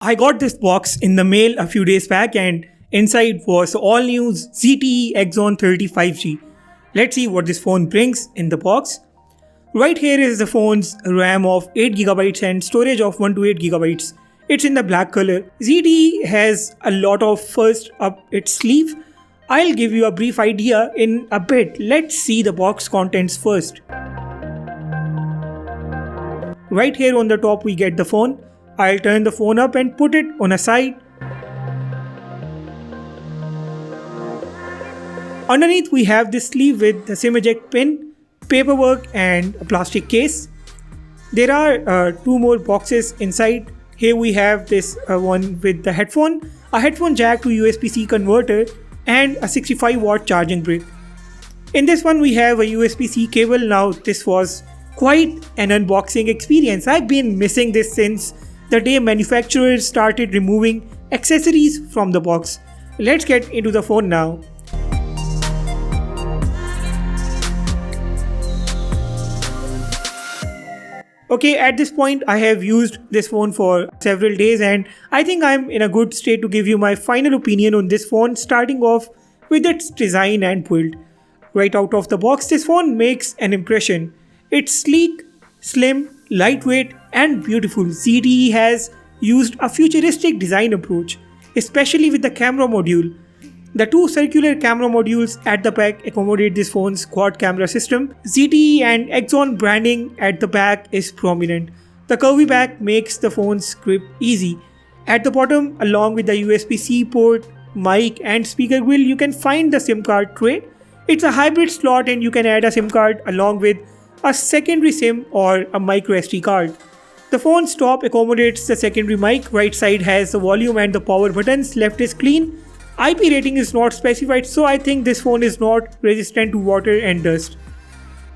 I got this box in the mail a few days back and inside was all new ZTE Axon 35G. Let's see what this phone brings in the box. Right here is the phone's RAM of 8GB and storage of 128GB. It's in the black color. ZTE has a lot of fuzz up its sleeve. I'll give you a brief idea in a bit. Let's see the box contents first. Right here on the top we get the phone. I'll turn the phone up and put it on a side. Underneath we have this sleeve with the SIM eject pin, paperwork and a plastic case. There are two more boxes inside. Here we have this one with the headphone, a headphone jack to USB-C converter and a 65-watt charging brick. In this one we have a USB-C cable. Now this was quite an unboxing experience. I've been missing this since the day manufacturers started removing accessories from the box. Let's get into the phone now. Okay, at this point I have used this phone for several days and I think I'm in a good state to give you my final opinion on this phone, starting off with its design and build. Right out of the box, this phone makes an impression. It's sleek, slim, lightweight and beautiful. ZTE has used a futuristic design approach, especially with the camera module. The two circular camera modules at the back accommodate this phone's quad camera system. ZTE and Axon branding at the back is prominent. The curvy back makes the phone's grip easy. At the bottom, along with the USB-C port, mic and speaker grill, you can find the SIM card tray. It's a hybrid slot and you can add a SIM card along with a secondary SIM or a micro SD card. The phone's top accommodates the secondary mic, right side has the volume and the power buttons, left is clean. IP rating is not specified, so I think this phone is not resistant to water and dust.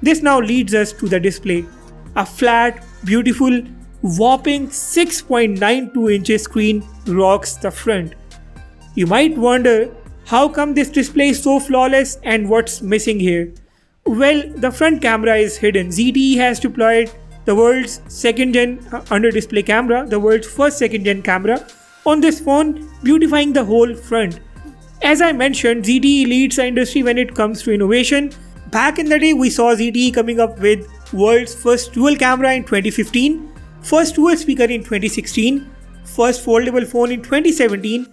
This now leads us to the display. A flat, beautiful, whopping 6.92 inches screen rocks the front. You might wonder, how come this display is so flawless and what's missing here? Well, the front camera is hidden. ZTE has deployed the world's second-gen under-display camera, the world's first second-gen camera, on this phone, beautifying the whole front. As I mentioned, ZTE leads the industry when it comes to innovation. Back in the day, we saw ZTE coming up with world's first dual camera in 2015, first dual speaker in 2016, first foldable phone in 2017,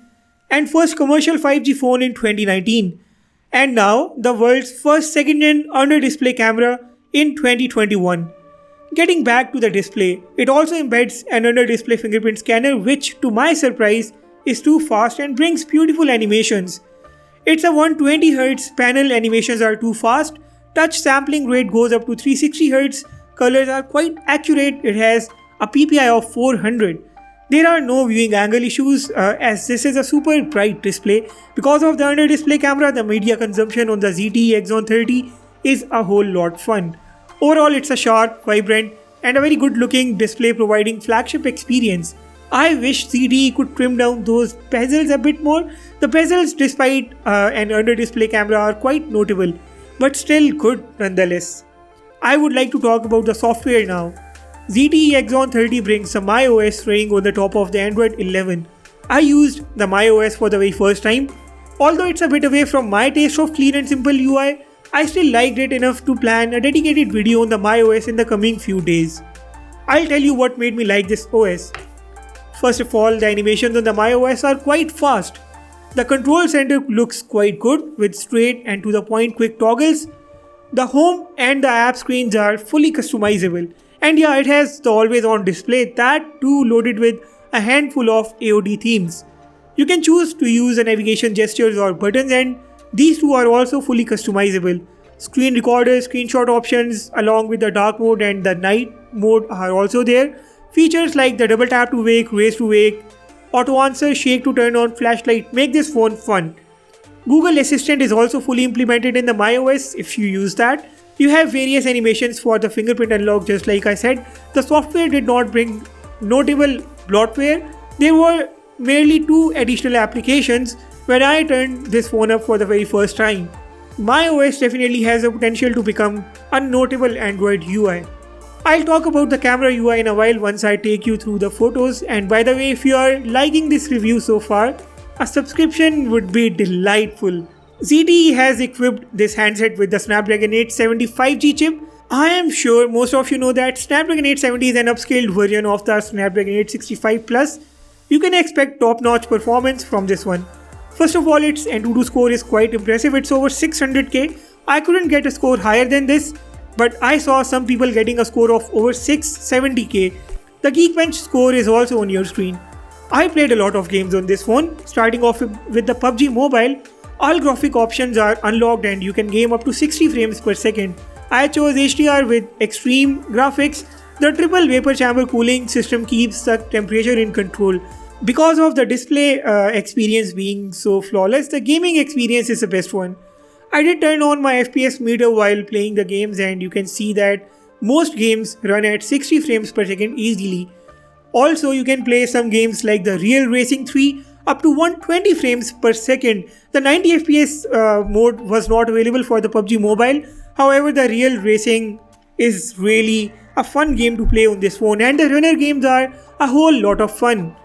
and first commercial 5G phone in 2019. And now, the world's first second-gen under-display camera in 2021. Getting back to the display, it also embeds an under-display fingerprint scanner which, to my surprise, is too fast and brings beautiful animations. It's a 120Hz panel, animations are too fast, touch sampling rate goes up to 360Hz, colors are quite accurate, it has a PPI of 400. There are no viewing angle issues as this is a super bright display. Because of the under-display camera, the media consumption on the ZTE Axon 30 is a whole lot fun. Overall, it's a sharp, vibrant and a very good looking display providing flagship experience. I wish ZTE could trim down those bezels a bit more. The bezels, despite an under-display camera, are quite notable, but still good nonetheless. I would like to talk about the software now. ZTE Axon 30 brings the MyOS running on the top of the Android 11. I used the MyOS for the very first time. Although it's a bit away from my taste of clean and simple UI, I still liked it enough to plan a dedicated video on the MyOS in the coming few days. I'll tell you what made me like this OS. First of all, the animations on the MyOS are quite fast. The control center looks quite good with straight and to the point quick toggles. The home and the app screens are fully customizable. And yeah, it has the always on display, that too loaded with a handful of AOD themes. You can choose to use the navigation gestures or buttons and these two are also fully customizable. Screen recorder, screenshot options along with the dark mode and the night mode are also there. Features like the double tap to wake, raise to wake, auto answer, shake to turn on flashlight make this phone fun. Google Assistant is also fully implemented in the MyOS if you use that. You have various animations for the fingerprint unlock just like I said. The software did not bring notable bloatware. There were merely two additional applications when I turned this phone up for the very first time. MyOS definitely has the potential to become a notable Android UI. I'll talk about the camera UI in a while once I take you through the photos, and by the way, if you are liking this review so far, a subscription would be delightful. ZTE has equipped this handset with the Snapdragon 870 5G chip. I am sure most of you know that Snapdragon 870 is an upscaled version of the Snapdragon 865 Plus. You can expect top-notch performance from this one. First of all, its Antutu score is quite impressive. It's over 600k. I couldn't get a score higher than this, but I saw some people getting a score of over 670k. The Geekbench score is also on your screen. I played a lot of games on this phone, starting off with the PUBG Mobile. All graphic options are unlocked and you can game up to 60 frames per second. I chose HDR with extreme graphics. The triple vapor chamber cooling system keeps the temperature in control. Because of the display experience being so flawless, the gaming experience is the best one. I did turn on my FPS meter while playing the games and you can see that most games run at 60 frames per second easily. Also, you can play some games like the Real Racing 3 up to 120 frames per second. The 90 FPS mode was not available for the PUBG Mobile. However, the Real Racing is really a fun game to play on this phone, and the runner games are a whole lot of fun.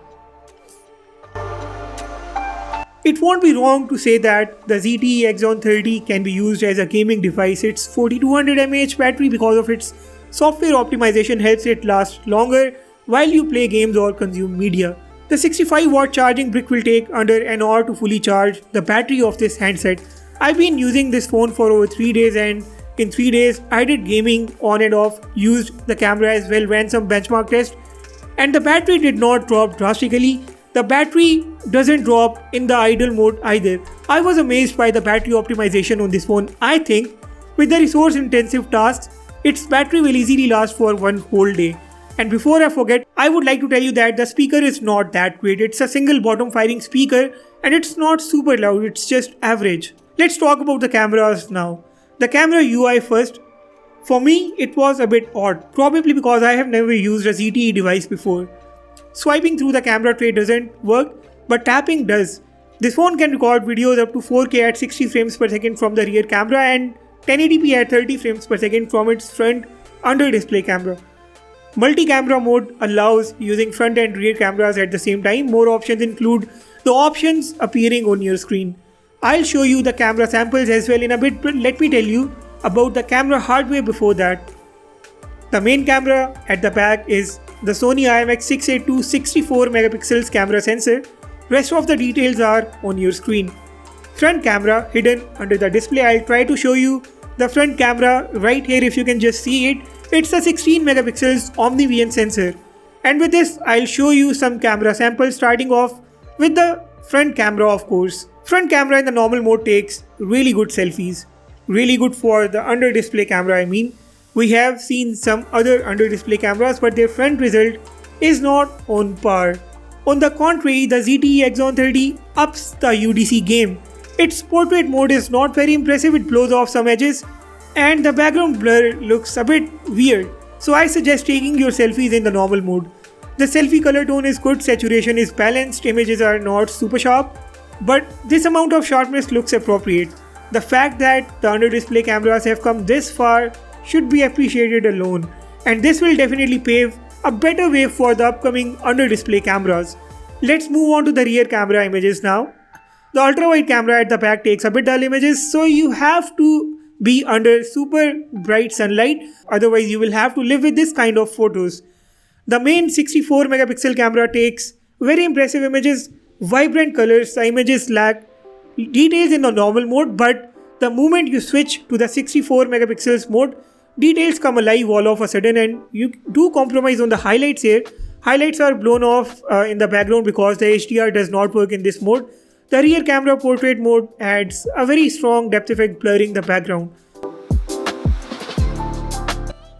It won't be wrong to say that the ZTE Axon 30 can be used as a gaming device. Its 4200 mAh battery, because of its software optimization, helps it last longer while you play games or consume media. The 65-watt charging brick will take under an hour to fully charge the battery of this handset. I've been using this phone for over 3 days, and in 3 days I did gaming on and off, used the camera as well, ran some benchmark tests, and the battery did not drop drastically. The battery doesn't drop in the idle mode either. I was amazed by the battery optimization on this phone. I think with the resource intensive tasks, its battery will easily last for one whole day. And before I forget, I would like to tell you that the speaker is not that great. It's a single bottom firing speaker and it's not super loud, it's just average. Let's talk about the cameras now. The camera UI first. For me, it was a bit odd, probably because I have never used a ZTE device before. Swiping through the camera tray doesn't work, but tapping does. This phone can record videos up to 4K at 60 frames per second from the rear camera and 1080p at 30 frames per second from its front under display camera. Multi-camera mode allows using front and rear cameras at the same time. More options include the options appearing on your screen. I'll show you the camera samples as well in a bit, but let me tell you about the camera hardware before that. The main camera at the back is the Sony IMX682 64 megapixels camera sensor. Rest of the details are on your screen. Front camera hidden under the display. I'll try to show you the front camera right here if you can just see it. It's a 16 megapixels OmniVN sensor. And with this, I'll show you some camera samples, starting off with the front camera, of course. Front camera in the normal mode takes really good selfies. Really good for the under display camera, I mean. We have seen some other under display cameras, but their front result is not on par. On the contrary, the ZTE Axon 30 ups the UDC game. Its portrait mode is not very impressive, it blows off some edges, and the background blur looks a bit weird. So I suggest taking your selfies in the normal mode. The selfie color tone is good, saturation is balanced, images are not super sharp, but this amount of sharpness looks appropriate. The fact that the under display cameras have come this far should be appreciated alone, and this will definitely pave a better way for the upcoming under display cameras. Let's move on to the rear camera images now. The ultra wide camera at the back takes a bit dull images, so you have to be under super bright sunlight, otherwise you will have to live with this kind of photos. The main 64 megapixel camera takes very impressive images, vibrant colors. The images lack details in the normal mode, but the moment you switch to the 64 megapixels mode, details come alive all of a sudden, and you do compromise on the highlights here. Highlights are blown off in the background because the HDR does not work in this mode. The rear camera portrait mode adds a very strong depth effect, blurring the background.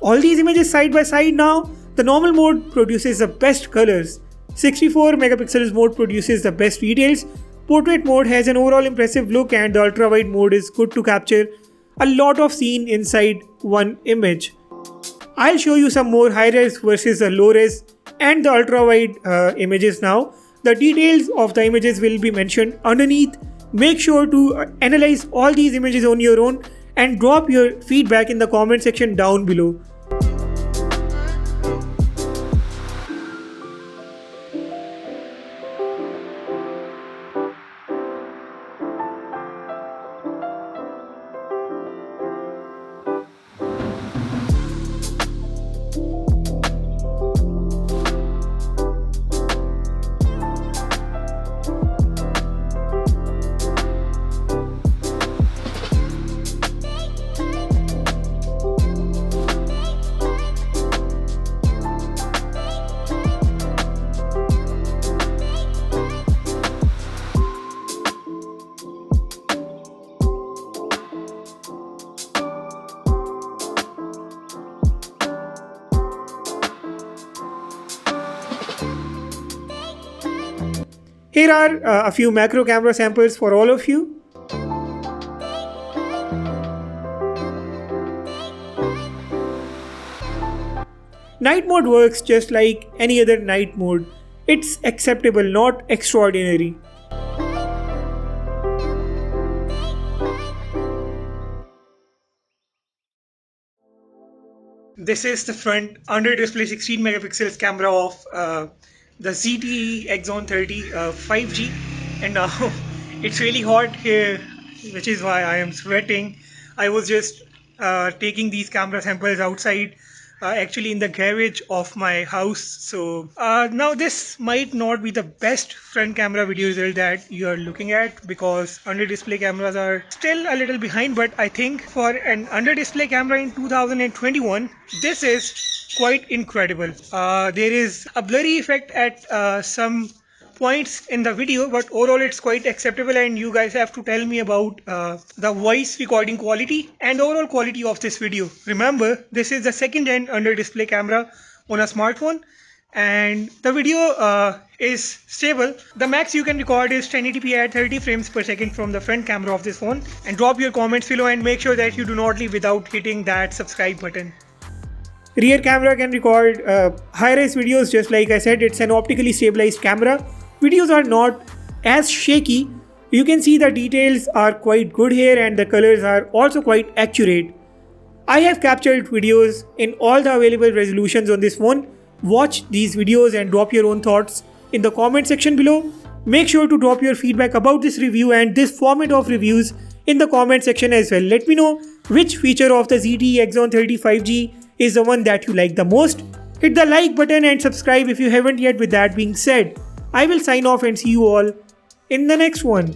All these images side by side now, the normal mode produces the best colors. 64 megapixels mode produces the best details. Portrait mode has an overall impressive look, and the ultra wide mode is good to capture a lot of scene inside one image. I'll show you some more high res versus the low res and the ultra wide images now. The details of the images will be mentioned underneath. Make sure to analyze all these images on your own and drop your feedback in the comment section down below. Here are a few macro camera samples for all of you. Night mode works just like any other night mode. It's acceptable, not extraordinary. This is the front under display 16 megapixels camera of the ZTE Axon 30 5G, and now it's really hot here, which is why I am sweating. I was just taking these camera samples outside, actually in the garage of my house. So now this might not be the best front camera video result that you are looking at, because under display cameras are still a little behind, but I think for an under display camera in 2021 this is quite incredible. There is a blurry effect at some points in the video, but overall it's quite acceptable, and you guys have to tell me about the voice recording quality and overall quality of this video. Remember, this is the second hand under display camera on a smartphone, and the video is stable. The max you can record is 1080p at 30 frames per second from the front camera of this phone. And drop your comments below and make sure that you do not leave without hitting that subscribe button. Rear camera can record high-res videos. Just like I said, it's an optically stabilized camera. Videos are not as shaky. You can see the details are quite good here, and the colors are also quite accurate. I have captured videos in all the available resolutions on this phone. Watch these videos and drop your own thoughts in the comment section below. Make sure to drop your feedback about this review and this format of reviews in the comment section as well. Let me know which feature of the ZTE Axon 30 5G is the one that you like the most. Hit the like button and subscribe if you haven't yet. With that being said, I will sign off and see you all in the next one.